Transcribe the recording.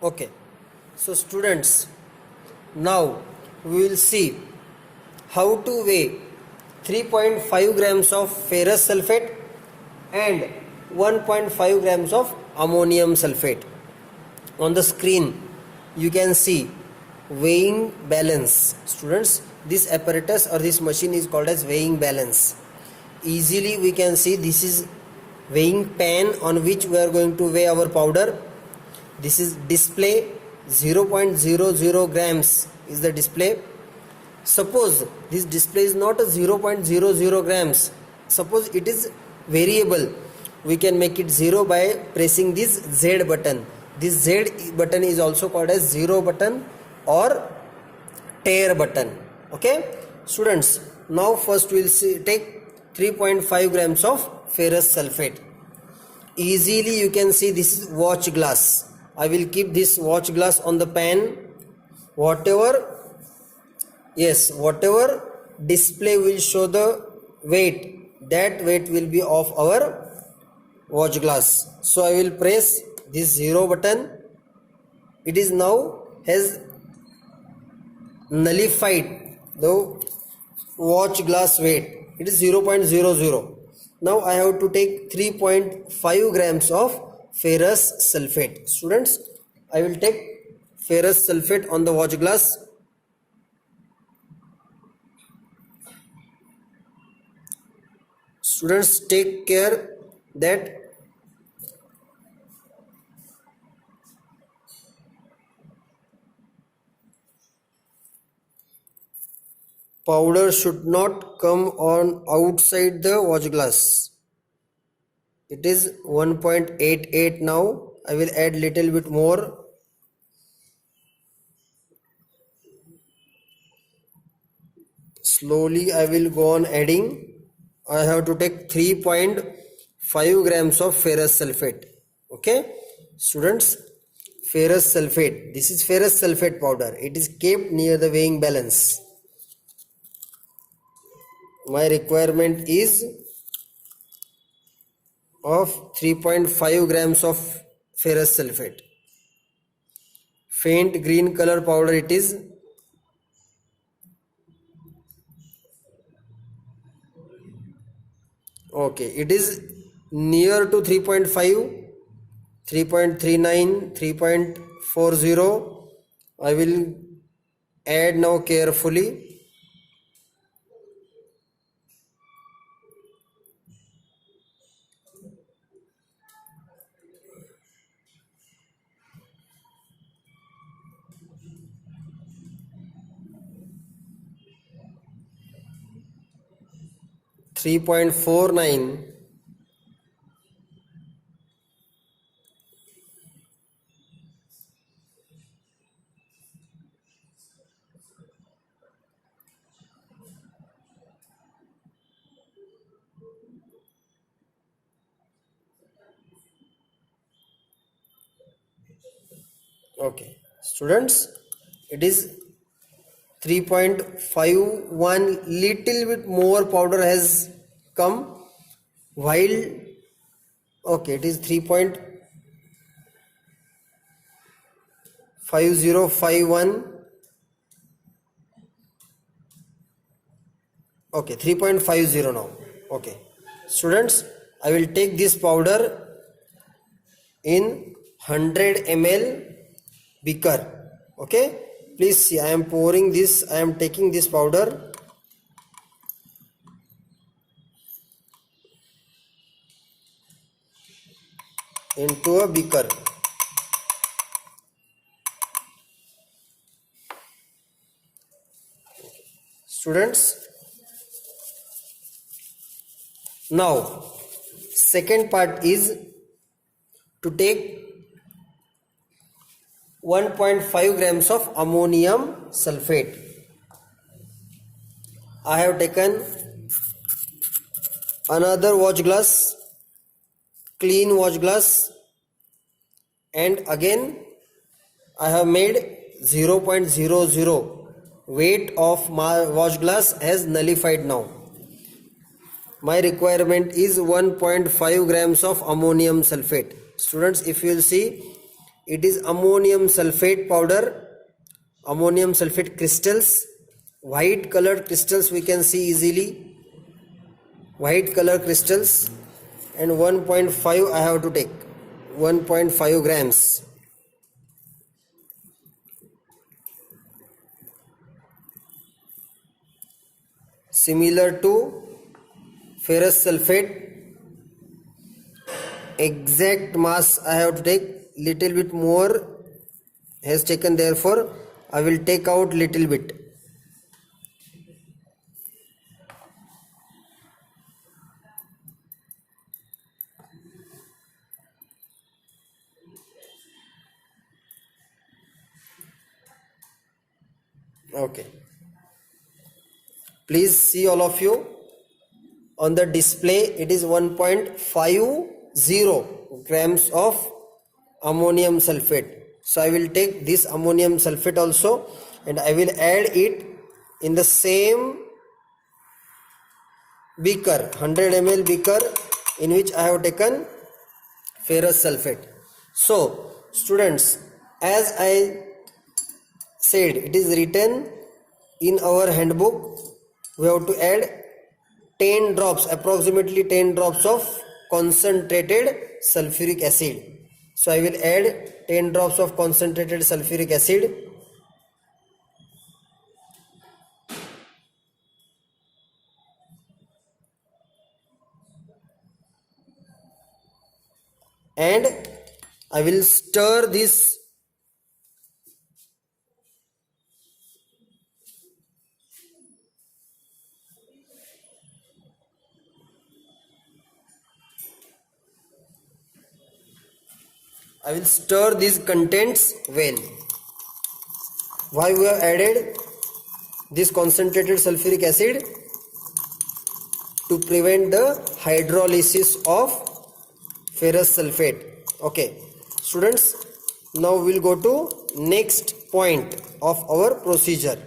Okay, so students, now we will see how to weigh 3.5 grams of ferrous sulfate and 1.5 grams of ammonium sulfate. On the screen you can see weighing balance. Students, this apparatus or this machine is called as weighing balance. Easily we can see this is weighing pan on which we are going to weigh our powder. This is display 0.00 grams is the display. Suppose this display is not a 0.00 grams, suppose it is variable, we can make it 0 by pressing this Z button. This Z button is also called as 0 button or tare button. Okay students, now first we will take 3.5 grams of ferrous sulfate. Easily you can see this is watch glass. I will keep this watch glass on the pan. Whatever display will show the weight, that weight will be of our watch glass. So I will press this 0 button. It is now has nullified the watch glass weight. It is 0.00. Now I have to take 3.5 grams of ferrous sulfate. Students, I will take ferrous sulfate on the watch glass. Students, take care that powder should not come on outside the watch glass. It is 1.88 now. I will add little bit more. Slowly I will go on adding. I have to take 3.5 grams of ferrous sulfate. Okay students, ferrous sulfate, this is ferrous sulfate powder. It is kept near the weighing balance. My requirement is of 3.5 grams of ferrous sulfate. Faint green color powder it is. Okay, it is near to 3.5, 3.39, 3.40. I will add now carefully. $3.49. Okay students, it is 3.51, little bit more powder has come, while okay it is 3.5051. okay 3.50 now. Okay students, I will take this powder in 100 ml beaker. Okay, please see, I am pouring this, I am taking this powder into a beaker. Students, now second part is to take 1.5 grams of ammonium sulfate. I have taken another watch glass, clean watch glass, and again I have made 0.00. Weight of my watch glass has nullified now. My requirement is 1.5 grams of ammonium sulfate. Students, if you will see, It is ammonium sulfate powder, ammonium sulfate crystals, white colored crystals we can see easily, white color crystals, and 1.5 I have to take, 1.5 grams. Similar to ferrous sulfate, exact mass I have to take, little bit more has taken, therefore I will take out little bit. Okay, please see all of you on the display. It is 1.50 grams of ammonium sulfate. So I will take this ammonium sulfate also and I will add it in the same beaker, 100 ml beaker, in which I have taken ferrous sulfate. So students, as I said, it is written in our handbook, we have to add 10 drops, approximately 10 drops of concentrated sulfuric acid. So I will add 10 drops of concentrated sulfuric acid. And I will stir this these contents well. Why we have added this concentrated sulfuric acid? To prevent the hydrolysis of ferrous sulfate. Okay, students, now we will go to next point of our procedure.